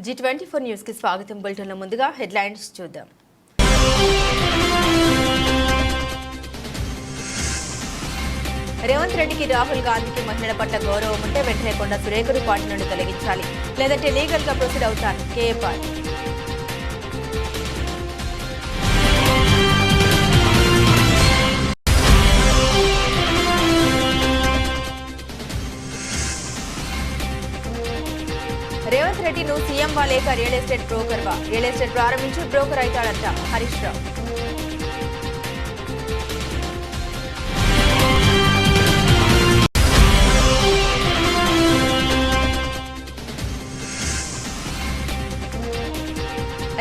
G24 news కి స్వాగతం. బులెటిన్లో ముందుగా హెడ్లైన్స్ చూద్దాం. రేవంత్ రెడ్డికి రాహుల్ గాంధీకి మహిళల పట్ల గౌరవం ఉంటే వెంటనే కొండ సురేఖను పార్టీ నుండి తొలగించాలి, లేదంటే లీగల్ గా ప్రొసీడ్ అవుతాను. కేఏపాల్. రేవంత్ రెడ్డి నువ్వు సీఎం వా లేక రియల్ ఎస్టేట్ బ్రోకర్ వా? రియల్ ఎస్టేట్ ప్రారంభించి బ్రోకర్ అవుతాడంట హరీష్ రావు.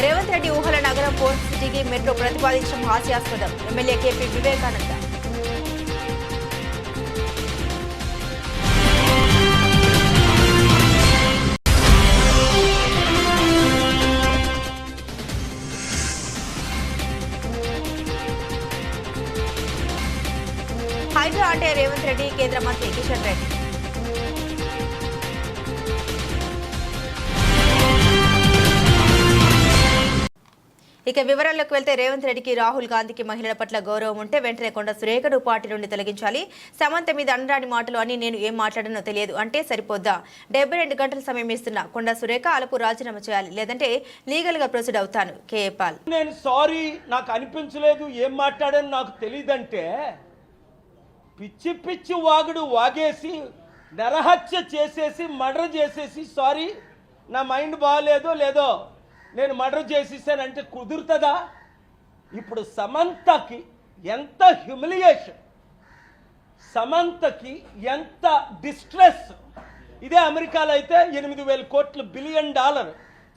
రేవంత్ రెడ్డి ఊహల నగరం పోర్ట్ సిటీకి మెట్రో ప్రతిపాదించడం హాస్యాస్పదం. MLA KP Vivekananda. హైడ్రా అంటే రేవంత్ రెడ్డి, కేంద్ర మంత్రి కిషన్ రెడ్డి. ఇక వివరాల్లోకి వెళ్తే రేవంత్ రెడ్డికి రాహుల్ గాంధీకి మహిళల పట్ల గౌరవం ఉంటే వెంటనే కొండ సురేఖను పార్టీ నుండి తొలగించాలి. సమంత మీద అనరాని మాటలు అని నేను ఏం మాట్లాడనో తెలియదు అంటే సరిపోద్దా? 72 గంటల సమయం ఇస్తున్నా కొండ సురేఖ అలుపు రాజీనామా చేయాలి, లేదంటే లీగల్ గా ప్రొసీడ్ అవుతాను. కేఏపాల్. నేను సారీ, నాకు అనిపించలేదు, ఏం మాట్లాడని నాకు తెలియదంటే పిచ్చి పిచ్చి వాగుడు వాగేసి నరహత్య చేసేసి మర్డర్ చేసేసి సారీ నా మైండ్ బాగాలేదో లేదో నేను మర్డర్ చేసేసానంటే కుదురుతుందా? ఇప్పుడు సమంతకి ఎంత హ్యూమిలియేషన్, సమంతకి ఎంత డిస్ట్రెస్. ఇదే అమెరికాలో అయితే 8,000 కోట్లు $1 బిలియన్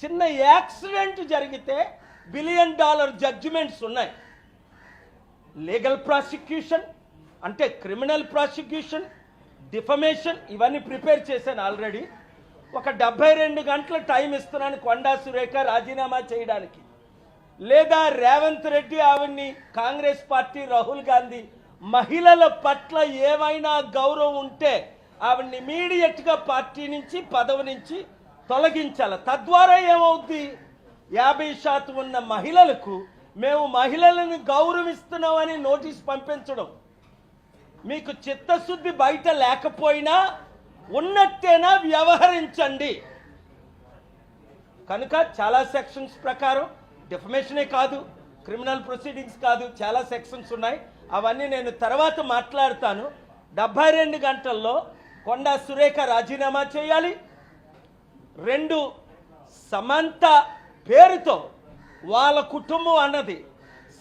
చిన్న యాక్సిడెంట్ జరిగితే $1 బిలియన్ జడ్జిమెంట్స్ ఉన్నాయి. లీగల్ ప్రాసిక్యూషన్ అంటే క్రిమినల్ ప్రాసిక్యూషన్, డిఫమేషన్ ఇవన్నీ ప్రిపేర్ చేశాను ఆల్రెడీ. ఒక 72 గంటల టైం ఇస్తున్నాను కొండా సురేఖ రాజీనామా చేయడానికి, లేదా రేవంత్ రెడ్డి ఆవిడ్ని కాంగ్రెస్ పార్టీ రాహుల్ గాంధీ మహిళల పట్ల ఏమైనా గౌరవం ఉంటే ఆవిడ్ని ఇమీడియట్గా పార్టీ నుంచి పదవి నుంచి తొలగించాలి. తద్వారా ఏమవుద్ది? 50% ఉన్న మహిళలకు మేము మహిళలను గౌరవిస్తున్నామని నోటీస్ పంపించడం. మీకు చిత్తశుద్ధి బయట లేకపోయినా ఉన్నట్టేనా వ్యవహరించండి. కనుక చాలా సెక్షన్స్ ప్రకారం డిఫమేషనే కాదు, క్రిమినల్ ప్రొసీడింగ్స్ కాదు, చాలా సెక్షన్స్ ఉన్నాయి. అవన్నీ నేను తర్వాత మాట్లాడతాను. 72 గంటల్లో కొండా సురేఖ రాజీనామా చేయాలి. 2 సమంత పేరుతో వాళ్ళ కుటుంబం అన్నది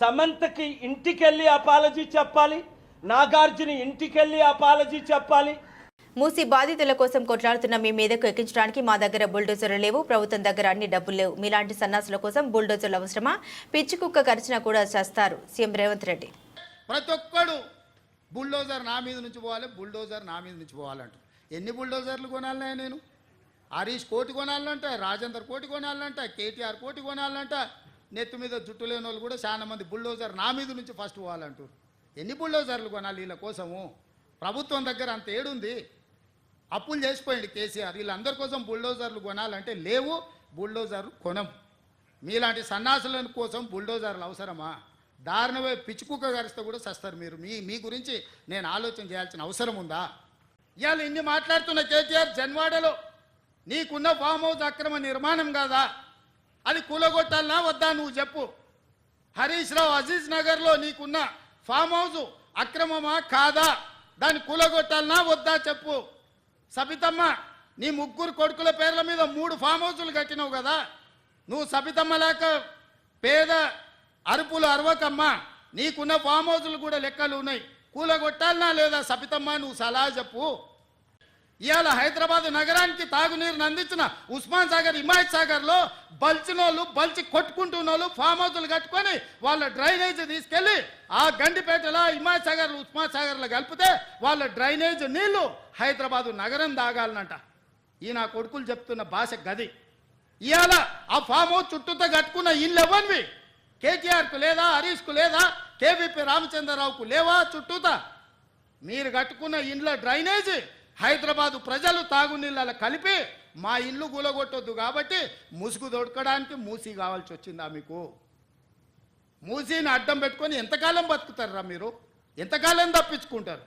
సమంతకి ఇంటికెళ్ళి అపాలజీ చెప్పాలి, నాగార్జున ఇంటికెళ్ళి అపాలజీ చెప్పాలి. మూసి బాధితుల కోసం కొట్లాడుతున్న మీ మీదకు ఎక్కించడానికి మా దగ్గర బుల్డోజర్లు లేవు, ప్రభుత్వం దగ్గర అన్ని డబ్బులు లేవు. మీలాంటి సన్నాసుల కోసం బుల్డోజర్లు అవసరమా? పిచ్చి కుక్క కరిచినా కూడా చేస్తారు సీఎం రేవంత్ రెడ్డి. ప్రతి ఒక్కడు బుల్డోజర్ నా మీద నుంచి పోవాలి, బుల్డోజర్ నా మీద నుంచి పోవాలంట. ఎన్ని బుల్డోజర్లు కొనాలన్నా నేను? హరీష్ కోటి కొనాలంట, రాజేందర్ కోటి కొనాలంట, కేటీఆర్ కోటి కొనాలంట. నెత్తి మీద జుట్టు లేని వాళ్ళు కూడా చాలా మంది బుల్డోజర్ నా మీద నుంచి ఫస్ట్ పోవాలంటారు. ఎన్ని బుల్డోజర్లు కొనాలి వీళ్ళ కోసము? ప్రభుత్వం దగ్గర అంత ఏడుంది? అప్పులు చేసిపోయింది కేసీఆర్. వీళ్ళందరి కోసం బుల్డోజర్లు కొనాలంటే లేవు, బుల్డోజర్లు కొనం. మీలాంటి సన్నాసుల కోసం బుల్డోజర్లు అవసరమా? దారుణమే పిచ్చుకుక్క గరిస్తే కూడా సస్తారు మీరు. మీ గురించి నేను ఆలోచన చేయాల్సిన అవసరం ఉందా? ఇవాళ ఇన్ని మాట్లాడుతున్న కేటీఆర్ జన్వాడలో నీకున్న ఫామ్ హౌస్ అక్రమ నిర్మాణం కాదా? అది కూలగొట్టాలనా వద్దా నువ్వు చెప్పు. హరీష్ రావు అజీజ్ నగర్లో నీకున్న ఫామ్ హౌస్ అక్రమమా కాదా? దాన్ని కూలగొట్టాలనా వద్దా చెప్పు. సబితమ్మ నీ 3 కొడుకుల పేర్ల మీద 3 ఫామ్ హౌసులు కట్టినావు కదా. నువ్వు సబితమ్మ లేక పేద అరుపులు అరవకమ్మా. నీకున్న ఫామ్ హౌసులు కూడా లెక్కలు ఉన్నాయి. కూలగొట్టాలనా లేదా సబితమ్మ? నువ్వు సలహా చెప్పు. ఇవాళ హైదరాబాద్ నగరానికి తాగునీరుని అందించిన ఉస్మాన్ సాగర్, హిమాయత్ సాగర్లో బల్చినోళ్ళు బల్చి కొట్టుకుంటున్న వాళ్ళు ఫామ్ హౌసులు కట్టుకొని వాళ్ళ డ్రైనేజ్ తీసుకెళ్లి ఆ గండిపేటలో హిమాయత్ సాగర్, ఉస్మాన్ సాగర్లో కలిపితే వాళ్ళ డ్రైనేజ్ నీళ్లు హైదరాబాదు నగరం తాగాలనంట. ఈ నా కొడుకులు చెప్తున్న భాష గది. ఇవాళ ఆ ఫామ్ హౌస్ చుట్టూతో కట్టుకున్న ఇల్లు ఎవరివి? కేటీఆర్కు లేదా, హరీష్కు లేదా, కేవీపీ రామచంద్రరావుకు లేవా చుట్టూతా? మీరు కట్టుకున్న ఇండ్ల డ్రైనేజ్ హైదరాబాదు ప్రజలు తాగునీళ్ళ కలిపి మా ఇల్లు కూలగొట్టొద్దు కాబట్టి ముసుగు దొడకడానికి మూసి కావాల్సి వచ్చిందా మీకు? మూసీని అడ్డం పెట్టుకొని ఎంతకాలం బతుకుతారా మీరు? ఎంతకాలం తప్పించుకుంటారు?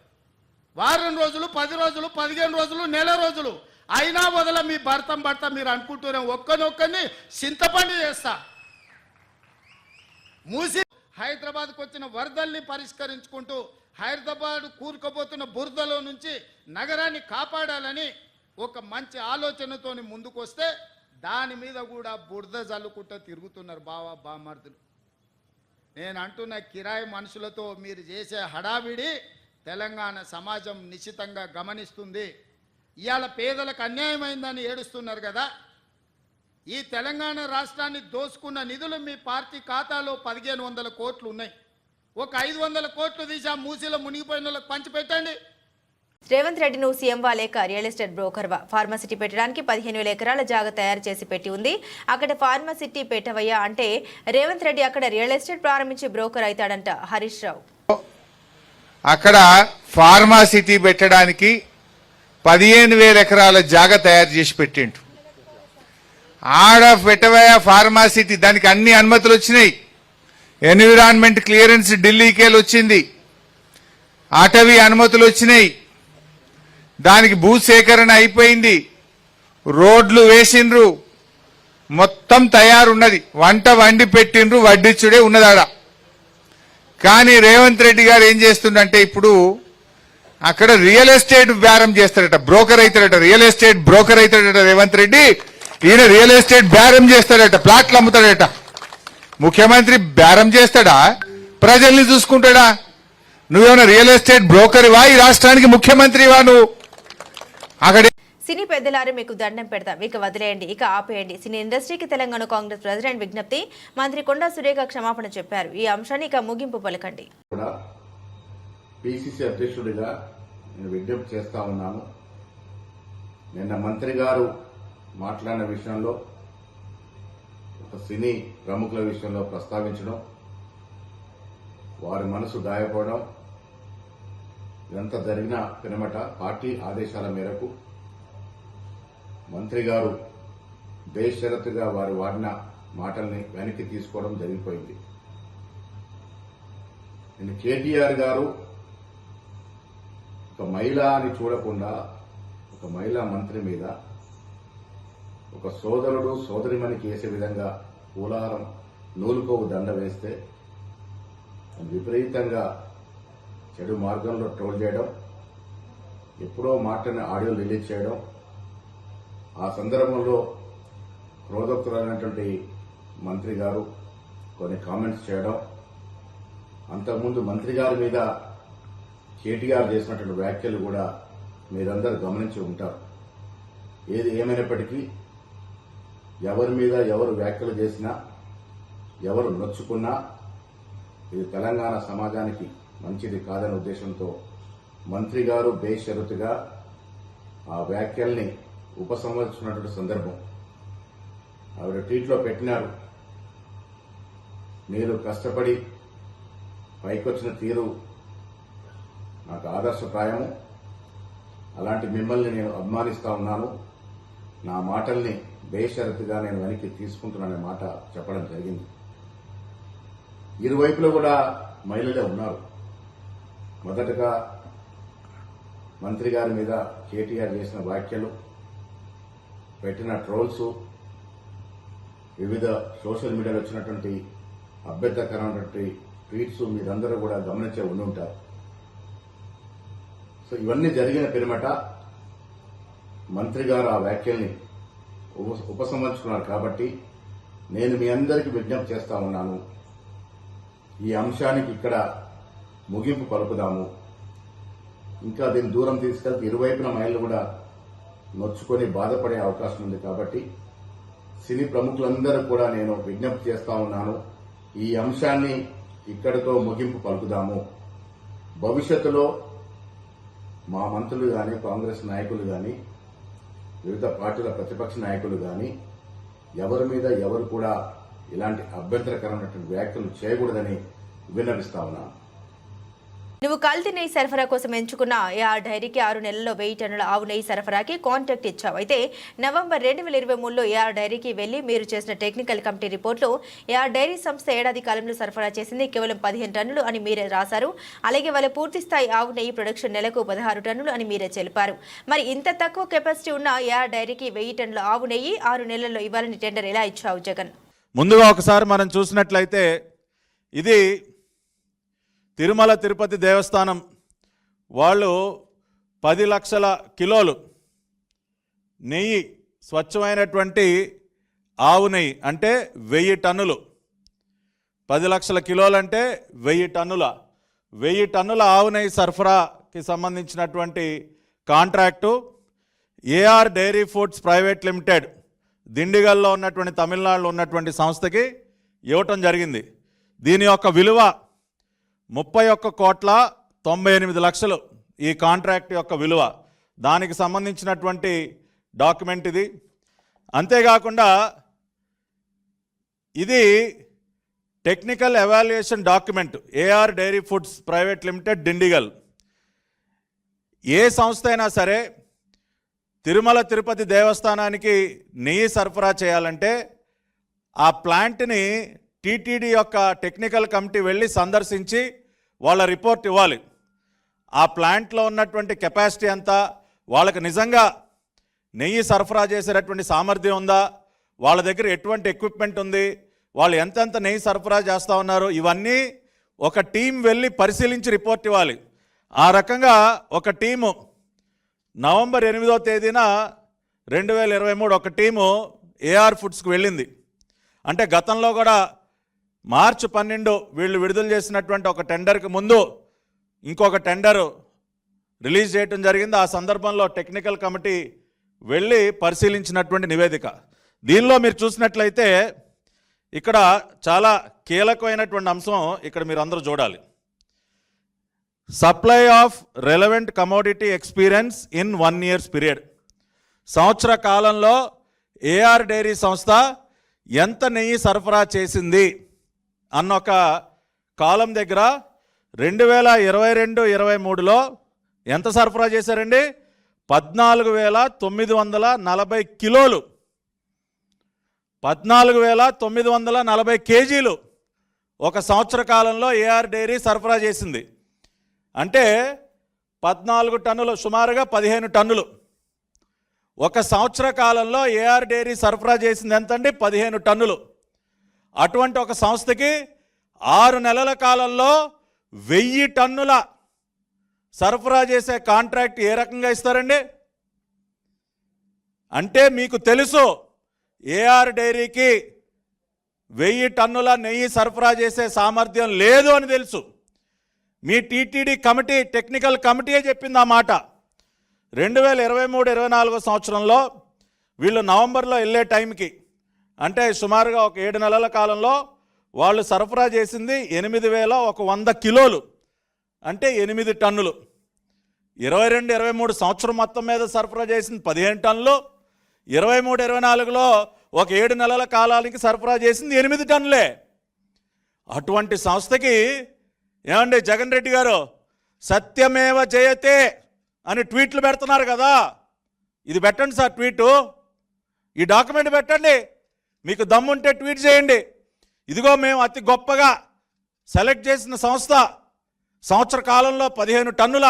వారం రోజులు, 10 రోజులు, 15 రోజులు, నెల రోజులు అయినా వదల మీ భర్త మీరు అనుకుంటూనే ఒక్కనొక్కని చింతపండు చేస్తా. మూసి హైదరాబాద్కు వచ్చిన వరదల్ని పరిష్కరించుకుంటూ హైదరాబాద్ కూరుకుపోతున్న బురదలో నుంచి నగరాన్ని కాపాడాలని ఒక మంచి ఆలోచనతోని ముందుకొస్తే దాని మీద కూడా బురద జల్లుకుంటూ తిరుగుతున్నారు బామర్దులు. నేను అంటున్న కిరాయి మనుషులతో మీరు చేసే హడావిడి తెలంగాణ సమాజం నిశ్చితంగా గమనిస్తుంది. ఇవాళ పేదలకు అన్యాయమైందని ఏడుస్తున్నారు కదా. ఈ తెలంగాణ రాష్ట్రాన్ని దోసుకున్న నిధులు మీ పార్టీ ఖాతాలో 1500 కోట్లు ఉన్నాయి. ఒక 500 కోట్లు తీసి ఆ మూసీలో మునిగిపోయిన వాళ్ళకి పంచిపెట్టండి. రేవంత్ రెడ్డి నువ్వు సీఎం లేక రియల్ ఎస్టేట్ బ్రోకర్వా? ఫార్మసిటీ పెట్టడానికి 15,000 ఎకరాల జాగా తయారు చేసి పెట్టి ఉంది. అక్కడ ఫార్మసిటీ పెట్టవయ్యా అంటే రేవంత్ రెడ్డి అక్కడ రియల్ ఎస్టేట్ ప్రారంభించి బ్రోకర్ అవుతాడంట హరీష్ రావు. అక్కడ ఫార్మాసిటీ పెట్టడానికి 15,000 ఎకరాల జాగా తయారు చేసి పెట్టిండు. ఆడ పెట్టవయ్యా ఫార్మాసిటీ, దానికి అన్ని అనుమతులు వచ్చినాయి. ఎన్విరాన్మెంట్ క్లియరెన్స్ ఢిల్లీకేలు వచ్చింది, అటవీ అనుమతులు వచ్చినాయి, దానికి భూసేకరణ అయిపోయింది, రోడ్లు వేసిండ్రు, మొత్తం తయారున్నది. వంట వండి పెట్టిండ్రు, వడ్డిచ్చుడే ఉన్నదాడ. కానీ రేవంత్ రెడ్డి గారు ఏం చేస్తుండంటే ఇప్పుడు అక్కడ రియల్ ఎస్టేట్ బేరం చేస్తాడట, బ్రోకర్ అవుతాడట, రియల్ ఎస్టేట్ బ్రోకర్ అవుతాడట రేవంత్ రెడ్డి. ఈయన రియల్ ఎస్టేట్ బేరం చేస్తాడట, ప్లాట్లు అమ్ముతాడట. ముఖ్యమంత్రి బేరం చేస్తాడా? ప్రజల్ని చూసుకుంటాడా? నువ్వేమైనా రియల్ ఎస్టేట్ బ్రోకర్వా? ఈ రాష్ట్రానికి ముఖ్యమంత్రివా నువ్వు? అక్కడ సినీ పెద్దలారు మీకు దండం పెడతాం, ఇక వదిలేయండి, ఇక ఆపేయండి. సినీ ఇండస్ట్రీకి తెలంగాణ కాంగ్రెస్ ప్రెసిడెంట్ విజ్ఞప్తి. మంత్రి కొండా సురేఖ క్షమాపణ చెప్పారు. ఈ అంశాన్ని ఇక ముగింపు పలకండి. పిసిసి అధ్యక్షుడిగా నేను విజ్ఞప్తి చేస్తా ఉన్నాను. నిన్న మంత్రి గారు మాట్లాడిన విషయంలో ఒక సినీ ప్రముఖుల విషయంలో ప్రస్తావించడం, వారి మనసు గాయపడడం, ఇదంతా జరిగిన పినమట పార్టీ ఆదేశాల మేరకు మంత్రి గారు బేషరతుగా వారు వాడిన మాటల్ని వెనక్కి తీసుకోవడం జరిగిపోయింది. నేను కేటీఆర్ గారు ఒక మహిళ అని చూడకుండా ఒక మహిళా మంత్రి మీద ఒక సోదరుడు సోదరిమణికి వేసే విధంగా పూలారం నూలుకోవు దండ వేస్తే విపరీతంగా చెడు మార్గంలో ట్రోల్ చేయడం, ఎప్పుడో మాటని ఆడియో రిలీజ్ చేయడం, ఆ సందర్భంలో క్రోధోక్తులైనటువంటి మంత్రి గారు కొన్ని కామెంట్స్ చేయడం, అంతకుముందు మంత్రి గారి మీద కేటీఆర్ చేసినటువంటి వ్యాఖ్యలు కూడా మీరందరూ గమనించి ఉంటారు. ఏది ఏమైనప్పటికీ ఎవరి మీద ఎవరు వ్యాఖ్యలు చేసినా, ఎవరు నొచ్చుకున్నా ఇది తెలంగాణ సమాజానికి మంచిది కాదనే ఉద్దేశంతో మంత్రి గారు బేషరతుగా ఆ వ్యాఖ్యల్ని ఉపసంహరించుకున్నటువంటి సందర్భం. ఆవిడ ట్వీట్లో పెట్టినారు, మీరు కష్టపడి పైకొచ్చిన తీరు నాకు ఆదర్శప్రాయము, అలాంటి మిమ్మల్ని నేను అభిమానిస్తా ఉన్నాను, నా మాటల్ని బేషరతుగా నేను వెనక్కి తీసుకుంటున్నాననే మాట చెప్పడం జరిగింది. ఇరువైపులో కూడా మహిళలే ఉన్నారు. మొదటగా మంత్రి గారి మీద కేటీఆర్ చేసిన వ్యాఖ్యలు, పెట్టిన ట్రోల్స్, వివిధ సోషల్ మీడియాలో వచ్చినటువంటి అభ్యంతరకరమైనటువంటి ట్వీట్స్ మీరందరూ కూడా గమనించే ఉండుంటారు. సో ఇవన్నీ జరిగిన పిరమట మంత్రి గారు ఆ వ్యాఖ్యల్ని ఉపసంహరించుకున్నారు. కాబట్టి నేను మీ అందరికీ విజ్ఞప్తి చేస్తా ఉన్నాను, ఈ అంశానికి ఇక్కడ ముగింపు పలుకుదాము. ఇంకా దీన్ని దూరం తీసుకెళ్తే ఇరువైపున మహిళలు కూడా నొచ్చుకొని బాధపడే అవకాశం ఉంది. కాబట్టి సినీ ప్రముఖులందరూ కూడా నేను విజ్ఞప్తి చేస్తా ఉన్నాను, ఈ అంశాన్ని ఇక్కడితో ముగింపు పలుకుదాము. భవిష్యత్తులో మా మంత్రులు గాని, కాంగ్రెస్ నాయకులు గాని, వివిధ పార్టీల ప్రతిపక్ష నాయకులు గాని ఎవరి మీద ఎవరు కూడా ఇలాంటి అభ్యంతరకరమైనటువంటి వ్యాఖ్యలు చేయకూడదని విన్నవిస్తా ఉన్నాను. నువ్వు కల్తీ నెయ్యి సరఫరా కోసం ఎంచుకున్న ఏఆర్ డైరీకి 6 నెలల్లో 1000 టన్నుల ఆవు నెయ్యి సరఫరాకి కాంట్రాక్ట్ ఇచ్చావు. అయితే నవంబర్ 2023లో ఏఆర్ డైరీకి వెళ్లి మీరు చేసిన టెక్నికల్ కమిటీ రిపోర్టులో ఏఆర్ డైరీ సంస్థ ఏడాది కాలంలో సరఫరా చేసింది కేవలం 15 టన్నులు అని మీరే రాశారు. అలాగే వాళ్ళ పూర్తి స్థాయి ఆవు నెయ్యి ప్రొడక్షన్ నెలకు 16 టన్నులు అని మీరే తెలిపారు. మరి ఇంత తక్కువ కెపాసిటీ ఉన్న ఏఆర్ డైరీకి 1000 టన్నుల ఆవు నెయ్యి 6 నెలల్లో ఇవ్వాలని టెండర్ ఎలా ఇచ్చావు జగన్? ముందుగా ఒకసారి మనం చూసినట్లయితే ఇది తిరుమల తిరుపతి దేవస్థానం వాళ్ళు 10 లక్షల కిలోలు నెయ్యి, స్వచ్ఛమైనటువంటి ఆవు నెయ్యి అంటే 1000 టన్నులు. 10 లక్షల కిలోలు అంటే 1000 టన్నుల 1000 టన్నుల ఆవు నెయ్యి సరఫరాకి సంబంధించినటువంటి contract AR dairy foods private limited దిండిగల్లో ఉన్నటువంటి తమిళనాడులో ఉన్నటువంటి సంస్థకి ఇవ్వటం జరిగింది. దీని యొక్క విలువ 31,98,00,000 ఈ కాంట్రాక్ట్ యొక్క విలువ. దానికి సంబంధించినటువంటి డాక్యుమెంట్ ఇది. అంతేకాకుండా ఇది technical evaluation document AR dairy foods private limited Dindigul. ఏ సంస్థ అయినా సరే తిరుమల తిరుపతి దేవస్థానానికి నెయ్యి సరఫరా చేయాలంటే ఆ ప్లాంట్ని టీటీడీ యొక్క టెక్నికల్ కమిటీ వెళ్ళి సందర్శించి వాళ్ళ రిపోర్ట్ ఇవ్వాలి. ఆ ప్లాంట్లో ఉన్నటువంటి కెపాసిటీ ఎంత, వాళ్ళకి నిజంగా నెయ్యి సరఫరా చేసేటటువంటి సామర్థ్యం ఉందా, వాళ్ళ దగ్గర ఎటువంటి ఎక్విప్మెంట్ ఉంది, వాళ్ళు ఎంతెంత నెయ్యి సరఫరా చేస్తూ ఉన్నారు, ఇవన్నీ ఒక టీం వెళ్ళి పరిశీలించి రిపోర్ట్ ఇవ్వాలి. ఆ రకంగా ఒక టీము నవంబర్ 8వ తేదీన 2023 ఒక టీము ఏఆర్ ఫుడ్స్కి వెళ్ళింది. అంటే గతంలో కూడా మార్చి 12 వీళ్ళు విడుదల చేసినటువంటి ఒక టెండర్కి ముందు ఇంకొక టెండరు రిలీజ్ చేయడం జరిగింది. ఆ సందర్భంలో టెక్నికల్ కమిటీ వెళ్ళి పరిశీలించినటువంటి నివేదిక. దీనిలో మీరు చూసినట్లయితే ఇక్కడ చాలా కీలకమైనటువంటి అంశం ఇక్కడ మీరు అందరూ చూడాలి. Supply of relevant commodity experience in 1 year period. సంవత్సర కాలంలో ఏఆర్ డైరీ సంస్థ ఎంత నెయ్యి సరఫరా చేసింది అన్న ఒక కాలం దగ్గర 2022-23లో ఎంత సరఫరా చేశారండి? 14,940 కిలోలు, 14,940 కేజీలు ఒక సంవత్సర కాలంలో ఏఆర్ డైరీ సరఫరా చేసింది. అంటే 14 టన్నులు, సుమారుగా 15 టన్నులు. ఒక సంవత్సర కాలంలో ఏఆర్ డైరీ సరఫరా చేసింది ఎంతండి? 15 టన్నులు. అటువంటి ఒక సంస్థకి 6 నెలల కాలంలో 1000 టన్నుల సరఫరా చేసే కాంట్రాక్ట్ ఏ రకంగా ఇస్తారండి? అంటే మీకు తెలుసు ఏఆర్ డైరీకి 1000 టన్నుల నెయ్యి సరఫరా చేసే సామర్థ్యం లేదు అని తెలుసు. మీ టీటీడీ కమిటీ, టెక్నికల్ కమిటీయే చెప్పింది ఆ మాట. 2023-24 సంవత్సరంలో వీళ్ళు నవంబర్లో వెళ్ళే టైంకి, అంటే సుమారుగా ఒక 7 నెలల కాలంలో వాళ్ళు సరఫరా చేసింది 8,100 కిలోలు, అంటే 8 టన్నులు. 22-23 సంవత్సరం మొత్తం మీద సరఫరా చేసింది 15 టన్నులు. 23-24లో ఒక 7 నెలల కాలానికి సరఫరా చేసింది 8 టన్నులే. అటువంటి సంస్థకి ఏమండి జగన్ రెడ్డి గారు సత్యమేవ జయతే అని ట్వీట్లు పెడుతున్నారు కదా, ఇది పెట్టండి సార్ ట్వీటు, ఈ డాక్యుమెంట్ పెట్టండి. మీకు దమ్ముంటే ట్వీట్ చేయండి. ఇదిగో మేము అతి గొప్పగా సెలెక్ట్ చేసిన సంస్థ సంవత్సర కాలంలో 15 టన్నుల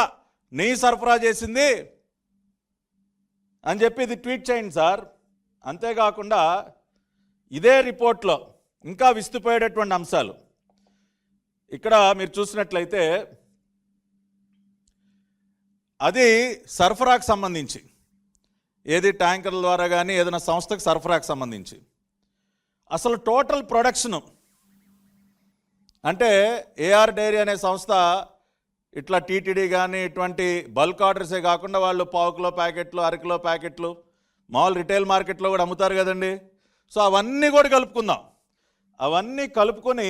నెయ్యి సరఫరా చేసింది అని చెప్పి ఇది ట్వీట్ చేయండి సార్. అంతేకాకుండా ఇదే రిపోర్ట్లో ఇంకా విస్తుపోయేటటువంటి అంశాలు ఇక్కడ మీరు చూసినట్లయితే అది సరఫరాకు సంబంధించి, ఏది ట్యాంకర్ల ద్వారా కానీ ఏదైనా సంస్థకు సరఫరాకు సంబంధించి అసలు టోటల్ ప్రొడక్షను, అంటే ఏఆర్ డైరీ అనే సంస్థ ఇట్లా టీటీడీ కానీ ఇటువంటి బల్క్ ఆర్డర్సే కాకుండా వాళ్ళు 1/4 కిలో ప్యాకెట్లు, 1/2 కిలో ప్యాకెట్లు మామూలు రిటైల్ మార్కెట్లో కూడా అమ్ముతారు కదండి. సో అవన్నీ కూడా కలుపుకుందాం. అవన్నీ కలుపుకొని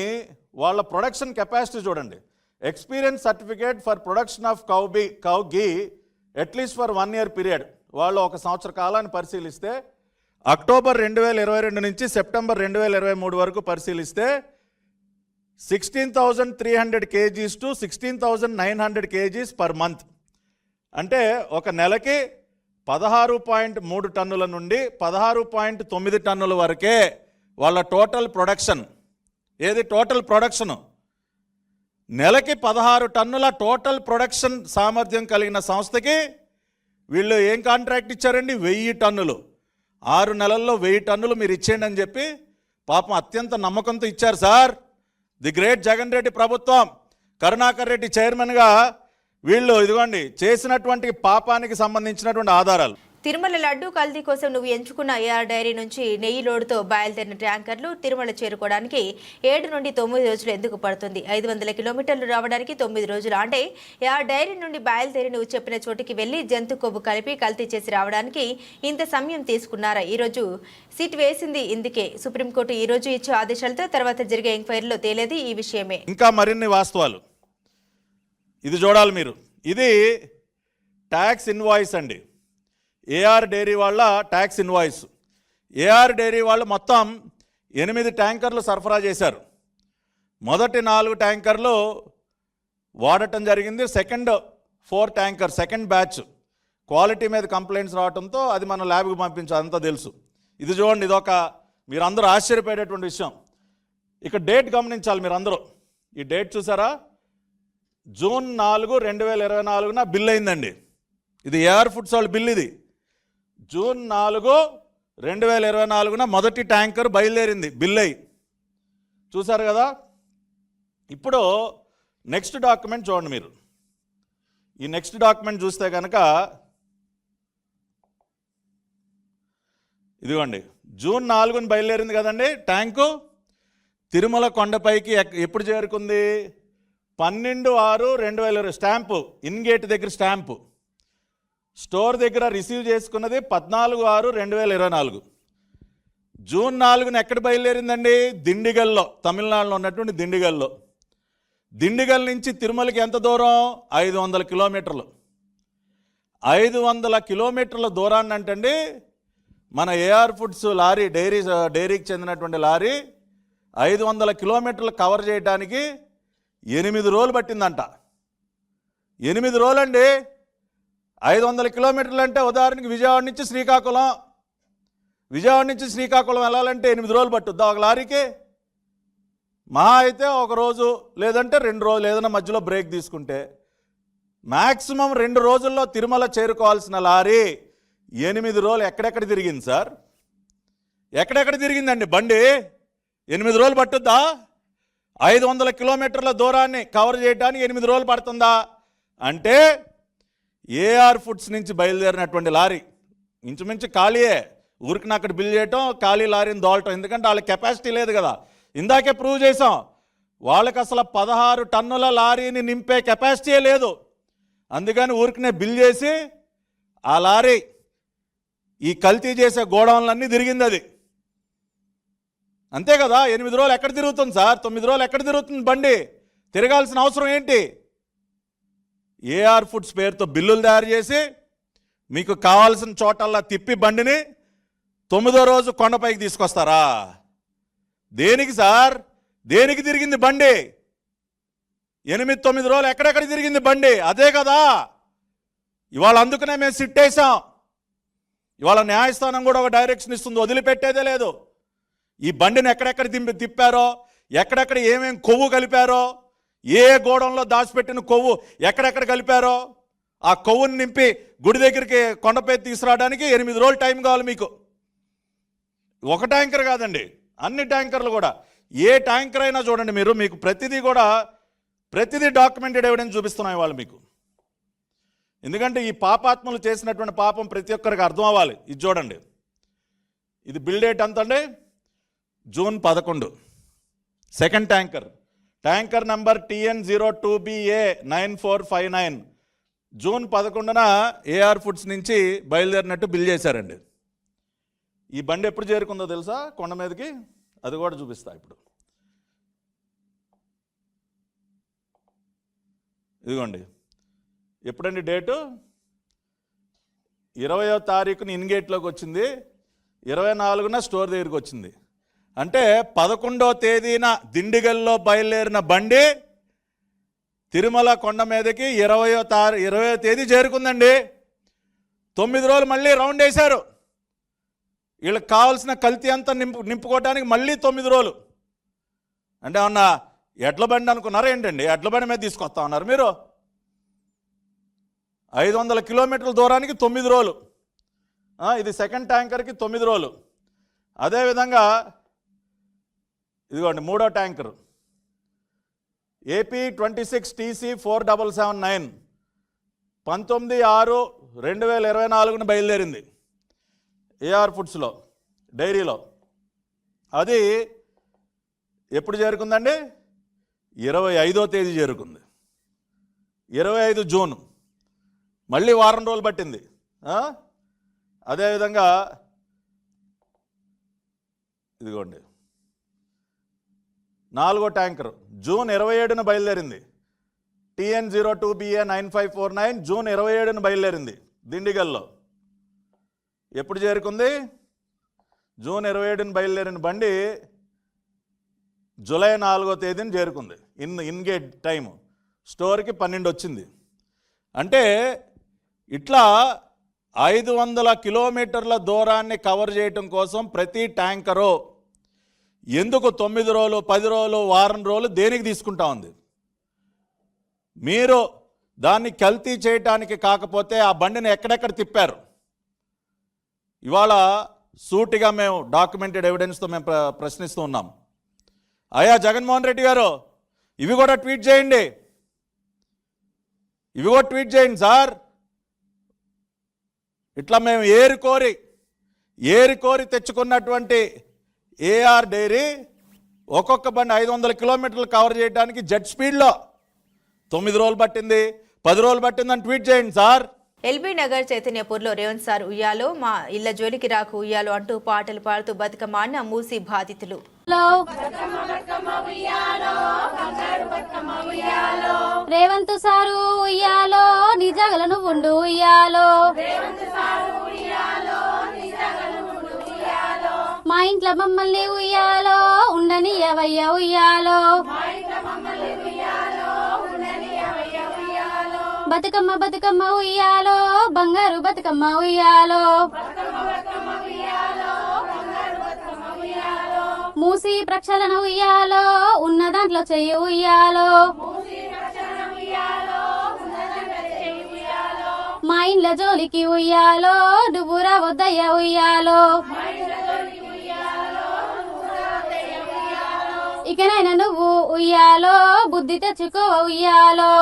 వాళ్ళ ప్రొడక్షన్ కెపాసిటీ చూడండి. Experience certificate for production of cow ghee at least for 1 year period. వాళ్ళు ఒక సంవత్సర కాలాన్ని పరిశీలిస్తే అక్టోబర్ 2022 నుంచి సెప్టెంబర్ 2023 వరకు పరిశీలిస్తే 16,300 kgs to 16,900 kgs per month. అంటే ఒక నెలకి 16.3 టన్నుల నుండి 16.9 టన్నుల వరకే వాళ్ళ టోటల్ ప్రొడక్షన్. ఏది టోటల్ ప్రొడక్షను? నెలకి 16 టన్నుల టోటల్ ప్రొడక్షన్ సామర్థ్యం కలిగిన సంస్థకి వీళ్ళు ఏం కాంట్రాక్ట్ ఇచ్చారండి? 1000 టన్నులు. 6 నెలల్లో 1000 టన్నులు మీరు ఇచ్చేయండి అని చెప్పి పాపం అత్యంత నమ్మకంతో ఇచ్చారు sir. The great Jagan Reddy ప్రభుత్వం, కరుణాకర్ రెడ్డి చైర్మన్గా వీళ్ళు ఇదిగోండి చేసినటువంటి పాపానికి సంబంధించినటువంటి ఆధారాలు. తిరుమల లడ్డూ కల్తీ కోసం నువ్వు ఎంచుకున్న ఏఆర్ డైరీ నుంచి నెయ్యి లోడుతో బయలుదేరిన ట్యాంకర్లు తిరుమల చేరుకోవడానికి 7 నుండి 9 రోజులు ఎందుకు పడుతుంది? 500 కిలోమీటర్లు రావడానికి 9 రోజులు. అంటే ఏఆర్ డైరీ నుండి బయలుదేరి నువ్వు చెప్పిన చోటికి వెళ్లి జంతు కొవ్వు కలిపి కల్తీ చేసి రావడానికి ఇంత సమయం తీసుకున్నారా? ఈరోజు సిట్ వేసింది ఇందుకే. సుప్రీంకోర్టు ఈ రోజు ఇచ్చే ఆదేశాలతో తర్వాత జరిగే ఎంక్వైరీలో తేలేది ఈ విషయమే. ఇంకా మరిన్ని వాస్తవాలు ఇది చూడాలి మీరు. ఇది ట్యాక్స్ ఇన్వాయిస్ అండి. ఏఆర్ డైరీ వాళ్ళ ట్యాక్స్ ఇన్వాయిస్. ఏఆర్ డైరీ వాళ్ళు మొత్తం 8 ట్యాంకర్లు సరఫరా చేశారు. మొదటి 4 ట్యాంకర్లు వాడటం జరిగింది. Second 4 tanker second batch quality మీద కంప్లైంట్స్ రావడంతో అది మనం ల్యాబ్కి పంపించాలి, అంతా తెలుసు. ఇది చూడండి, ఇదొక మీరందరూ ఆశ్చర్యపోయేటటువంటి విషయం. ఇక డేట్ గమనించాలి మీరందరూ. ఈ డేట్ చూసారా? జూన్ 4, 2024 బిల్ అయిందండి. ఇది ఏఆర్ ఫుడ్స్ వాళ్ళ బిల్. ఇది జూన్ 4, 2024 మొదటి ట్యాంకర్ బయలుదేరింది బిల్ అయ్యి. చూసారు కదా? ఇప్పుడు నెక్స్ట్ డాక్యుమెంట్ చూడండి మీరు. ఈ నెక్స్ట్ డాక్యుమెంట్ చూస్తే కనుక ఇదిగోండి, జూన్ 4 బయలుదేరింది కదండి ట్యాంకు. తిరుమల కొండపైకి ఎప్పుడు చేరుకుంది? 12/6/2020 స్టాంపు, ఇన్గేట్ దగ్గర స్టాంపు. స్టోర్ దగ్గర రిసీవ్ చేసుకున్నది 14/6/2024. జూన్ 4 ఎక్కడ బయలుదేరిందండి? దిండిగల్లో, తమిళనాడులో ఉన్నటువంటి దిండిగల్లో. దిండిగల్ నుంచి తిరుమలకి ఎంత దూరం? 500 కిలోమీటర్లు. 500 కిలోమీటర్ల దూరాన్ని అంటండి మన ఏఆర్ ఫుడ్స్ లారీ డైరీకి చెందినటువంటి లారీ 500 కిలోమీటర్లు కవర్ చేయడానికి 8 రోజులు పట్టిందంట. 8 రోజులండి. 500 కిలోమీటర్లు అంటే ఉదాహరణకి విజయవాడ నుంచి శ్రీకాకుళం వెళ్ళాలంటే 8 రోజులు పట్టుద్దా ఒక లారీకి? మహా అయితే ఒక రోజు లేదంటే 2 రోజులు ఏదైనా మధ్యలో బ్రేక్ తీసుకుంటే. మ్యాక్సిమం 2 రోజుల్లో తిరుమల చేరుకోవాల్సిన లారీ 8 రోజులు ఎక్కడెక్కడ తిరిగింది సార్? ఎక్కడెక్కడ తిరిగిందండి బండి? 8 రోజులు పట్టుద్దా? 500 కిలోమీటర్ల దూరాన్ని కవర్ చేయడానికి 8 రోజులు పడుతుందా? అంటే ఏఆర్ ఫుడ్స్ నుంచి బయలుదేరినటువంటి లారీ ఇంచుమించు ఖాళీయే. ఊరికి అక్కడ బిల్ చేయటం, ఖాళీ లారీని దోలటం. ఎందుకంటే వాళ్ళకి కెపాసిటీ లేదు కదా. ఇందాకే ప్రూవ్ చేసాం, వాళ్ళకి అసలు 16 టన్నుల లారీని నింపే కెపాసిటీయే లేదు. అందుకని ఊరికినే బిల్ చేసి ఆ లారీ ఈ కల్తీ చేసే గోడౌన్లన్నీ తిరిగింది అది. అంతే కదా? 8 రోజులు ఎక్కడ తిరుగుతుంది సార్? 9 రోజులు ఎక్కడ తిరుగుతుంది బండి? తిరగాల్సిన అవసరం ఏంటి? ఏఆర్ ఫుడ్స్ పేరుతో బిల్లులు తయారు చేసి మీకు కావాల్సిన చోటల్లా తిప్పి బండిని 9వ రోజు కొండపైకి తీసుకొస్తారా? దేనికి సార్? దేనికి తిరిగింది బండి? 8-9 రోజులు ఎక్కడెక్కడ తిరిగింది బండి? అదే కదా. ఇవాళ అందుకనే మేము సిట్టేసాం. ఇవాళ న్యాయస్థానం కూడా ఒక డైరెక్షన్ ఇస్తుంది, వదిలిపెట్టేదే లేదు. ఈ బండిని ఎక్కడెక్కడ తిప్పారో, ఎక్కడెక్కడ ఏమేం కొవ్వు కలిపారో, ఏ గోడంలో దాచిపెట్టిన కొవ్వు ఎక్కడెక్కడ కలిపారో ఆ కొవ్వుని నింపి గుడి దగ్గరికి కొండపై తీసుకురావడానికి 8 రోజులు టైం కావాలి మీకు. ఒక ట్యాంకర్ కాదండి, అన్ని ట్యాంకర్లు కూడా. ఏ ట్యాంకర్ అయినా చూడండి మీరు, మీకు ప్రతిదీ డాక్యుమెంటెడ్ ఎవిడెన్స్ చూపిస్తున్నాయి వాళ్ళు మీకు. ఎందుకంటే ఈ పాపాత్మలు చేసినటువంటి పాపం ప్రతి ఒక్కరికి అర్థం అవ్వాలి. ఇది చూడండి, ఇది బిల్ డేట్ ఎంత అండి? June 11. Second tanker number TN02BA9459 June 11న ఏఆర్ ఫుడ్స్ నుంచి బయలుదేరినట్టు బిల్ చేశారండి. ఈ బండి ఎప్పుడు చేరుకుందో తెలుసా కొండ మీదకి? అది కూడా చూపిస్తా ఇప్పుడు. ఇదిగోండి, ఎప్పుడండి డేటు? 20వ తారీఖున ఇన్గేట్లోకి వచ్చింది, 24న స్టోర్ దగ్గరికి వచ్చింది. అంటే 11వ తేదీన దిండిగల్లో బయలుదేరిన బండి తిరుమల కొండ మీదకి 20వ తేదీ చేరుకుందండి. 9 రోజులు మళ్ళీ రౌండ్ వేశారు. వీళ్ళకి కావాల్సిన కల్తీ అంతా నింపుకోవడానికి మళ్ళీ 9 రోజులు. అంటే ఏమన్నా ఎడ్ల బండి అనుకున్నారా ఏంటండి? ఎడ్ల బండి మీద తీసుకొస్తా ఉన్నారు మీరు. 500 కిలోమీటర్ల దూరానికి 9 రోజులు. ఇది సెకండ్ ట్యాంకర్కి 9 రోజులు. అదేవిధంగా ఇదిగోండి 3వ ట్యాంకర్ AP 26 TC 4779 19/6/2024 బయలుదేరింది AR ఫుడ్స్లో డైరీలో. అది ఎప్పుడు చేరుకుందండి? 25వ తేదీ చేరుకుంది. 25 జూన్. మళ్ళీ వారం రోజులు పట్టింది. అదేవిధంగా ఇదిగోండి 4వ ట్యాంకర్ జూన్ 27న బయలుదేరింది. TN02BA 9549 జూన్ 27న బయలుదేరింది దిండిగల్లో. ఎప్పుడు చేరుకుంది? జూన్ 27న బయలుదేరిన బండి జూలై 4వ తేదీన చేరుకుంది. ఇన్గేట్ టైము స్టోర్కి 12 వచ్చింది. అంటే ఇట్లా 500 కిలోమీటర్ల దూరాన్ని కవర్ చేయటం కోసం ప్రతి ట్యాంకరు ఎందుకు 9 రోజులు 10 రోజులు వారం రోజులు దేనికి తీసుకుంటా ఉంది? మీరు దాన్ని కల్తీ చేయటానికి కాకపోతే ఆ బండిని ఎక్కడెక్కడ తిప్పారు? ఇవాళ సూటిగా మేము డాక్యుమెంటెడ్ ఎవిడెన్స్తో మేము ప్రశ్నిస్తూ ఉన్నాం. అయ్యా జగన్మోహన్ రెడ్డి గారు, ఇవి కూడా ట్వీట్ చేయండి. సార్. ఇట్లా మేము ఏరి కోరి తెచ్చుకున్నటువంటి AR డైరీ ఒక్కొక్క బండి 500 కిలోమీటర్లు కవర్ చేయడానికి జెట్ స్పీడ్లో 9 రోజులు పట్టింది, 10 రోజులు పట్టిందని ట్వీట్ చేయండి సార్. ఎల్బీ నగర్ చైతన్యపూర్లో రేవంత్ సార్ ఉయ్యాలో, మా ఇళ్ల జోలికి రాకు ఉయ్యాలో అంటూ పాటలు పాడుతూ బతుకమ్మ ఆడిన మూసి బాధితులు. రేవంత్ సారు ఉయ్యాలో నిజగలను ఉండు ఉయ్యాలో, మా ఇంట్లో మమ్మల్ని ఉయ్యాలో ఉండనియవయ్య ఉయ్యాలో, బతుకమ్మ బతుకమ్మ ఉయ్యాలో బంగారు బతుకమ్మ ఉయ్యాలో, మూసి ప్రక్షాళన ఉయ్యాలో ఉన్న దాంట్లో చెయ్యి ఉయ్యాలో, మా ఇండ్ల జోలికి ఉయ్యాలో నువ్వు రావద్దయ్య ఉయ్యాలో, ఇకనైనా నువ్వు ఉయ్యాలో బుద్ధి తెచ్చుకో ఉయ్యాలో,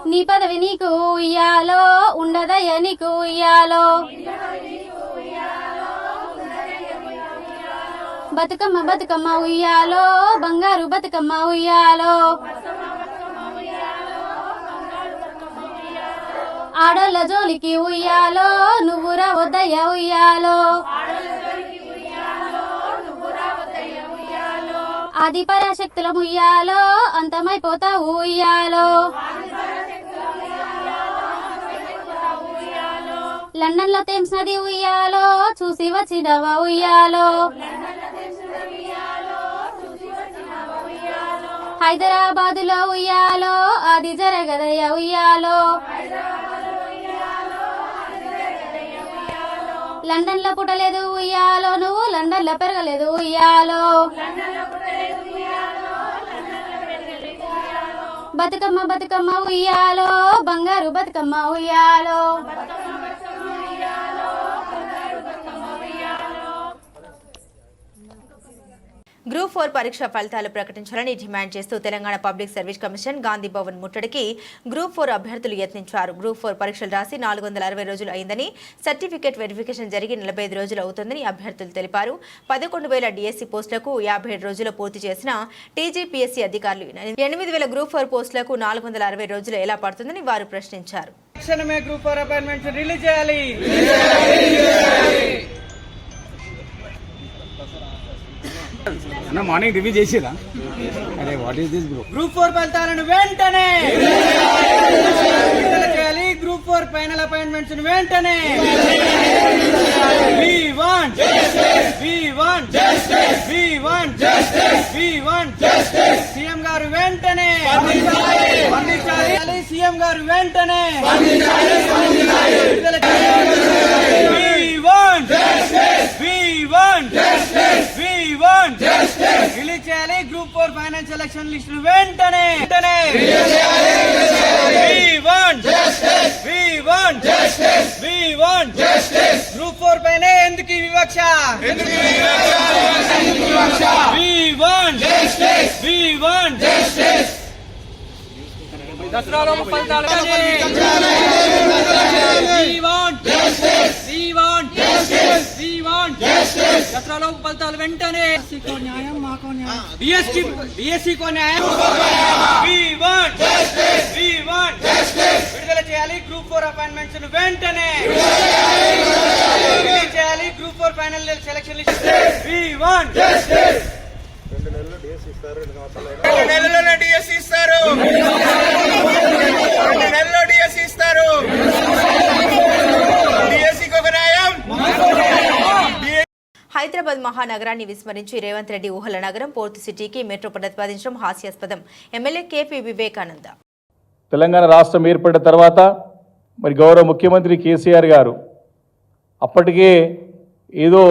నీ పదవి నీకు ఉయ్యాలో ఉండదయ్య నీకు ఉయ్యాలో, బతుకమ్మ బతుకమ్మ ఉయ్యాలో బంగారు బతుకమ్మ ఉయ్యాలో, ఆడోళ్ళ జోలికి ఉయ్యాలో నువ్వు రావద్దయ్య ఉయ్యాలో, ఆది పరాశక్తుల ఉయ్యాలో అంతమైపోతావు ఉయ్యాలో, లండన్ లో థేమ్స్ నది ఉయ్యాలో చూసి వచ్చినవా ఉయ్యాలో, హైదరాబాద్ లో ఉయ్యాలో అది జరగదయ్య ఉయ్యాలో, లండన్ లో పుట్టలేదు ఉయ్యాలో నువ్వు లండన్ లో పెరగలేదు ఉయ్యాలో, బతుకమ్మ బతుకమ్మ ఉయ్యాలో బంగారు బతుకమ్మ ఉయ్యాలో, గ్రూప్ 4 పరీక్ష ఫలితాలు ప్రకటించాలని డిమాండ్ చేస్తూ Telangana public service commission Gandhi Bhavan ముట్టడికి గ్రూప్ 4 అభ్యర్థులు యత్నించారు. గ్రూప్ 4 పరీక్షలు రాసి 460 రోజులు అయిందని, సర్టిఫికేట్ వెరిఫికేషన్ జరిగి 45 రోజులు అవుతుందని అభ్యర్థులు తెలిపారు. 11,000 డిఎస్సీ పోస్టులకు 57 రోజులు పూర్తి చేసిన టీజీపీఎస్సీ అధికారులు 8,000 గ్రూప్ 4 పోస్టులకు 460 రోజులు ఎలా పడుతుందని వారు ప్రశ్నించారు. గ్రూప్ 4 అపాయింట్మెంట్స్ రిలీజ్ చేయాలి. మార్నింగ్ రివ్యూ చేసేదా? అరే వాట్ ఈస్ దిస్ గ్రూప్ 4 ఫలితాలను వెంటనే విడుదల చేయాలి. గ్రూప్ 4 ఫైనల్ అపాయింట్మెంట్స్ వెంటనే సీఎం గారు వెంటనే విడుదల చేయాలి. రిలీజ్ చేయాలి గ్రూప్ 4 ఫైనాన్స్ ఎలక్షన్ లిస్టులు వెంటనే. గ్రూప్ 4 పైన ఎందుకు ఈ వివక్ష? దసరాలోపు ఫలితాలు దసరాలోపు ఫలితాలు వెంటనే. న్యాయం మాకో న్యాయం, బిఎస్సీకో న్యాయం. విడుదల చేయాలి గ్రూప్ 4 అపాయింట్మెంట్స్ వెంటనే. రిలీజ్ చేయాలి group 4 final selection list. Hyderabad మహానగరాన్ని విస్మరించి రేవంత్ రెడ్డి ఊహల నగరం పోర్ట్ సిటీకి మెట్రో ప్రతిపాదించడం హాస్యాస్పదం. MLA KP Vivekananda. తెలంగాణ రాష్ట్రం ఏర్పడిన తర్వాత మరి గౌరవ ముఖ్యమంత్రి కేసీఆర్ గారు అప్పటికే ఏదో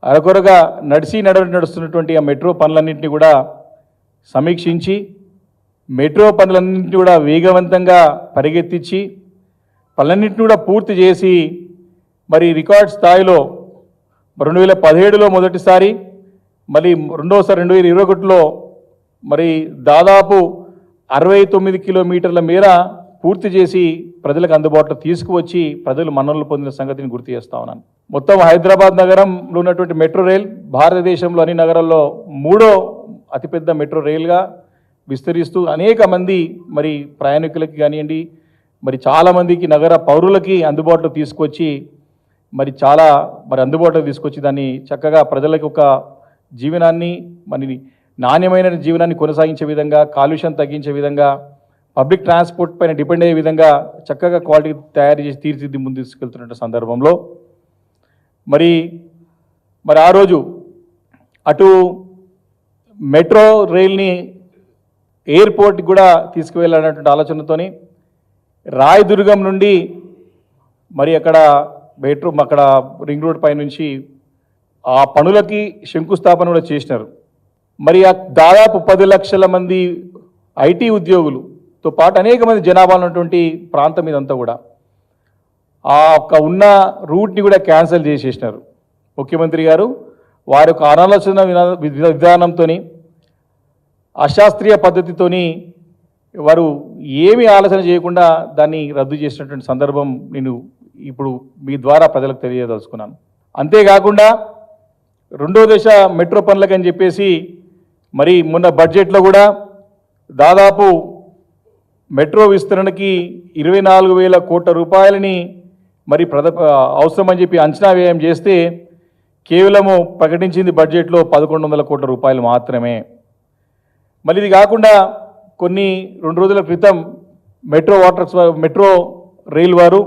అరకొరగా నడుస్తున్నటువంటి ఆ మెట్రో పనులన్నింటినీ కూడా సమీక్షించి మెట్రో పనులన్నింటినీ కూడా వేగవంతంగా పరిగెత్తించి పనులన్నింటినీ కూడా పూర్తి చేసి మరి రికార్డ్ స్థాయిలో 2017లో మొదటిసారి, మళ్ళీ రెండోసారి 2021లో మరి దాదాపు 69 కిలోమీటర్ల మేర పూర్తి చేసి ప్రజలకు అందుబాటులో తీసుకువచ్చి ప్రజలు మన్ననలు పొందిన సంగతిని గుర్తు చేస్తా ఉన్నాను. మొత్తం హైదరాబాద్ నగరంలో ఉన్నటువంటి మెట్రో రైల్ భారతదేశంలో అన్ని నగరాల్లో 3వ అతిపెద్ద మెట్రో రైల్గా విస్తరిస్తూ అనేక మంది మరి ప్రయాణికులకి కానివ్వండి, మరి చాలామందికి నగర పౌరులకి అందుబాటులో తీసుకొచ్చి అందుబాటులో తీసుకొచ్చి దాన్ని చక్కగా ప్రజలకు ఒక జీవనాన్ని మరి నాణ్యమైన జీవనాన్ని కొనసాగించే విధంగా, కాలుష్యం తగ్గించే విధంగా, పబ్లిక్ ట్రాన్స్పోర్ట్ పైన డిపెండ్ అయ్యే విధంగా చక్కగా క్వాలిటీ తయారు చేసి తీర్చిదిద్ది ముందు తీసుకెళ్తున్న సందర్భంలో మరి ఆ రోజు అటు మెట్రో రైల్ని ఎయిర్పోర్ట్కి కూడా తీసుకువెళ్ళాలన్నటువంటి ఆలోచనతోని రాయదుర్గం నుండి మరి అక్కడ రింగ్ రోడ్ పై నుంచి ఆ పనులకి శంకుస్థాపన కూడా చేసినారు. మరి దాదాపు 10 లక్షల మంది ఐటీ ఉద్యోగులతో పాటు అనేక మంది జనాభా ఉన్నటువంటి ప్రాంతం ఇదంతా కూడా ఆ ఉన్న రూట్ని కూడా క్యాన్సిల్ చేసేసినారు. ముఖ్యమంత్రి గారు వారి యొక్క ఆలోచన విధానంతో అశాస్త్రీయ పద్ధతితోని వారు ఏమీ ఆలోచన చేయకుండా దాన్ని రద్దు చేసినటువంటి సందర్భం నేను ఇప్పుడు మీ ద్వారా ప్రజలకు తెలియదలుచుకున్నాను. అంతేకాకుండా రెండో దశ మెట్రో పనులకని చెప్పేసి మరి మొన్న బడ్జెట్లో కూడా దాదాపు మెట్రో విస్తరణకి 24,000 కోట్ల రూపాయలని మరి అవసరమని చెప్పి అంచనా వ్యయం చేస్తే కేవలము ప్రకటించింది బడ్జెట్లో 1,100 కోట్ల రూపాయలు మాత్రమే. మళ్ళీ ఇది కాకుండా కొన్ని 2 రోజుల క్రితం మెట్రో రైల్ వారు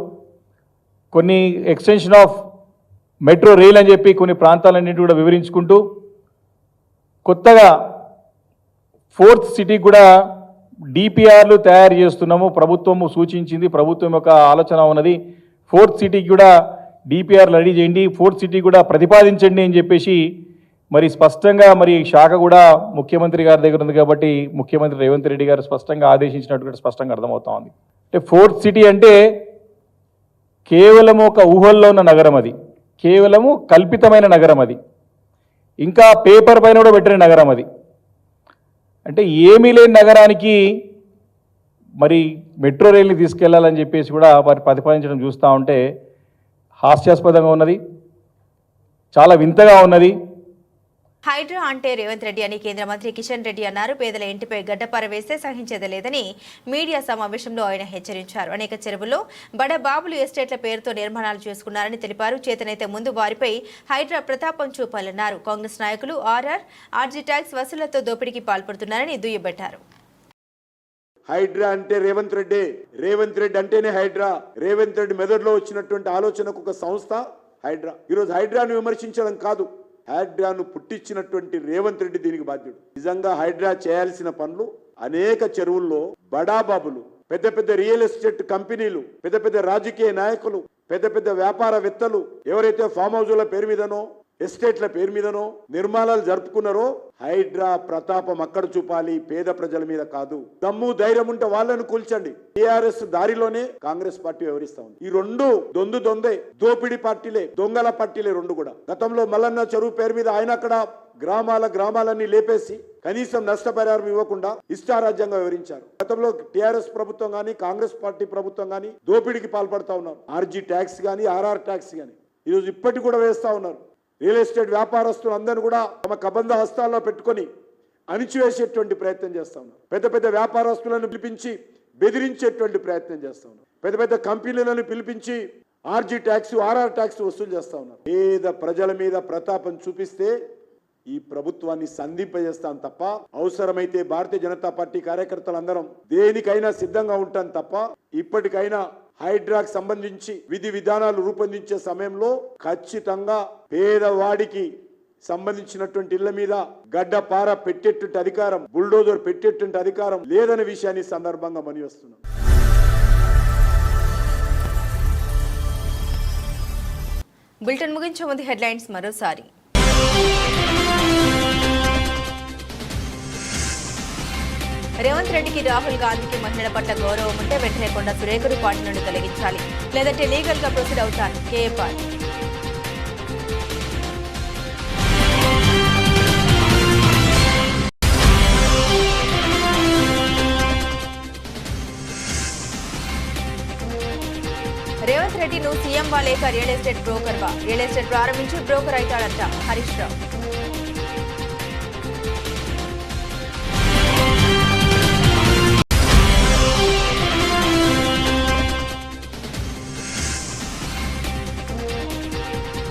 కొన్ని ఎక్స్టెన్షన్ ఆఫ్ మెట్రో రైల్ అని చెప్పి కొన్ని ప్రాంతాలన్నింటి కూడా వివరించుకుంటూ కొత్తగా 4th సిటీకి కూడా డిపిఆర్లు తయారు చేస్తున్నాము, ప్రభుత్వము సూచించింది, ప్రభుత్వం యొక్క ఆలోచన ఉన్నది, 4th సిటీకి కూడా డిపిఆర్లు రెడీ చేయండి, 4th సిటీ కూడా ప్రతిపాదించండి అని చెప్పేసి మరి స్పష్టంగా మరి శాఖ కూడా ముఖ్యమంత్రి గారి దగ్గర ఉంది కాబట్టి ముఖ్యమంత్రి రేవంత్ రెడ్డి గారు స్పష్టంగా ఆదేశించినట్టు కూడా స్పష్టంగా అర్థమవుతా ఉంది. అంటే 4th సిటీ అంటే కేవలము ఒక ఊహల్లో ఉన్న నగరం, అది కేవలము కల్పితమైన నగరం, అది ఇంకా పేపర్ పైన కూడా పెట్టిన నగరం, అది అంటే ఏమీ లేని నగరానికి మరి మెట్రో రైల్ని తీసుకెళ్లాలని చెప్పేసి కూడా వారి ప్రతిపాదించడం చూస్తూ ఉంటే హాస్యాస్పదంగా ఉన్నది, చాలా వింతగా ఉన్నది. హైడ్రా అంటే రేవంత్ రెడ్డి అని కేంద్ర మంత్రి కిషన్ రెడ్డి అన్నారు. పేదల ఇంటిపై గడ్డపార వేస్తే సహించేది లేదని మీడియా సమావేశంలో ఆయన హెచ్చరించారు. అనేక చెరువుల్లో బడబాబులు ఎస్టేట్ల పేరుతో నిర్మాణాలు చేసుకున్నారని తెలిపారు. చేతనైతే ముందు వారిపై హైడ్రా ప్రతాపం చూపాలన్నారు. కాంగ్రెస్ నాయకులు ఆర్జీ ట్యాక్స్ వసూళ్లతో దోపిడీకి పాల్పడుతున్నారని దుయ్యబట్టారు. హైడ్రా అంటే రేవంత్ రెడ్డి అంటేనే హైడ్రా. రేవంత్ రెడ్డి మెదడులో వచ్చినటువంటి ఆలోచనకు ఒక సంస్థ హైడ్రా. ఈరోజు హైడ్రాను విమర్శించడం కాదు, హైడ్రాను పుట్టించినటువంటి రేవంత్ రెడ్డి దీనికి బాధ్యుడు. నిజంగా హైడ్రా చేయాల్సిన పనులు అనేక చెరువుల్లో బడాబాబులు పెద్ద పెద్ద రియల్ ఎస్టేట్ కంపెనీలు, పెద్ద పెద్ద రాజకీయ నాయకులు, పెద్ద పెద్ద వ్యాపారవేత్తలు ఎవరైతే ఫామ్ హౌజుల పేరు మీదనో ఎస్టేట్ల పేరు మీదనో నిర్మాణాలు జరుపుకున్నారో హైడ్రా ప్రతాపం అక్కడ చూపాలి, పేద ప్రజల మీద కాదు. దమ్ము ధైర్యం ఉంటే వాళ్ళను కూల్చండి. టీఆర్ఎస్ దారిలోనే కాంగ్రెస్ పార్టీ వ్యవహరిస్తా ఉంది. ఈ రెండు దొందే దోపిడీ పార్టీలే, దొంగల పార్టీలే రెండు కూడా. గతంలో మల్లన్న చెరువు పేరు మీద ఆయన అక్కడ గ్రామాలన్నీ లేపేసి కనీసం నష్టపరిహారం ఇవ్వకుండా ఇష్టారాజ్యంగా వివరించారు. గతంలో టీఆర్ఎస్ ప్రభుత్వం గానీ కాంగ్రెస్ పార్టీ ప్రభుత్వం గానీ దోపిడీకి పాల్పడతా ఉన్నారు. ఆర్జీ ట్యాక్స్ గానీ ఆర్ఆర్ ట్యాక్స్ గానీ ఈరోజు ఇప్పటికి కూడా వేస్తా ఉన్నారు. రియల్ ఎస్టేట్ వ్యాపారస్తులు అందరూ కూడా తమ కబంధ హస్తాల్లో పెట్టుకొని అణిచివేసేటువంటి ప్రయత్నం చేస్తా ఉన్నారు. పెద్ద పెద్ద వ్యాపారస్తులను పిలిపించి బెదిరించేటువంటి ప్రయత్నం చేస్తా ఉన్నారు. పెద్ద పెద్ద కంపెనీలను పిలిపించి ఆర్జీ ట్యాక్స్ ఆర్ఆర్ ట్యాక్స్ వసూలు చేస్తా ఉన్నారు. పేద ప్రజల మీద ప్రతాపం చూపిస్తే ఈ ప్రభుత్వాన్ని సంధింపజేస్తాం తప్ప, అవసరమైతే భారతీయ జనతా పార్టీ కార్యకర్తలందరం దేనికైనా సిద్ధంగా ఉంటాం తప్ప, ఇప్పటికైనా హైడ్రాకు సంబంధించి విధి విధానాలు రూపొందించే సమయంలో ఖచ్చితంగా పేదవాడికి సంబంధించినటువంటి ఇళ్ల మీద గడ్డపార పెట్టేటువంటి అధికారం, బుల్డోజర్ పెట్టేటువంటి అధికారం లేదనే విషయాన్ని సందర్భంగా మనవిస్తున్నాం. బులెటిన్ ముగించే ముందు హెడ్లైన్స్ మరోసారి. రేవంత్ రెడ్డికి రాహుల్ గాంధీకి మహిళల పట్ల గౌరవం ఉంటే వెంటనే కొండ సురేఖను పార్టీ నుండి తొలగించాలి, లేదంటే లీగల్ గా ప్రొసీడ్ అవుతాను కేఏ పాల్. రేవంత్ రెడ్డి నువ్వు సీఎం వా లేక రియల్ ఎస్టేట్ బ్రోకర్ వా? రియల్ ఎస్టేట్ ప్రారంభించి బ్రోకర్ అవుతాడంట హరీష్ రావు.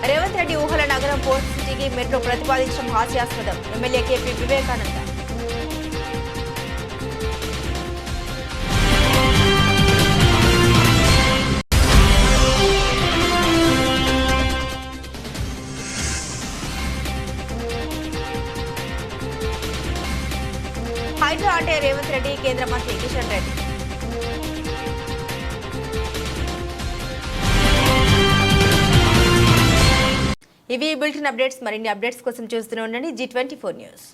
రేవంత్ రెడ్డి ఊహల నగరం పోర్ట్ సిటీకి మెట్రో ప్రతిపాదించడం హాస్యాస్పదం. MLA KP Vivekananda. హైడ్రా అంటే రేవంత్ రెడ్డి, కేంద్ర మంత్రి కిషన్ రెడ్డి. ఇవి బులెటిన్ అప్డేట్స్. మరిన్ని అప్డేట్స్ కోసం చూస్తూనే ఉండండి G24 న్యూస్.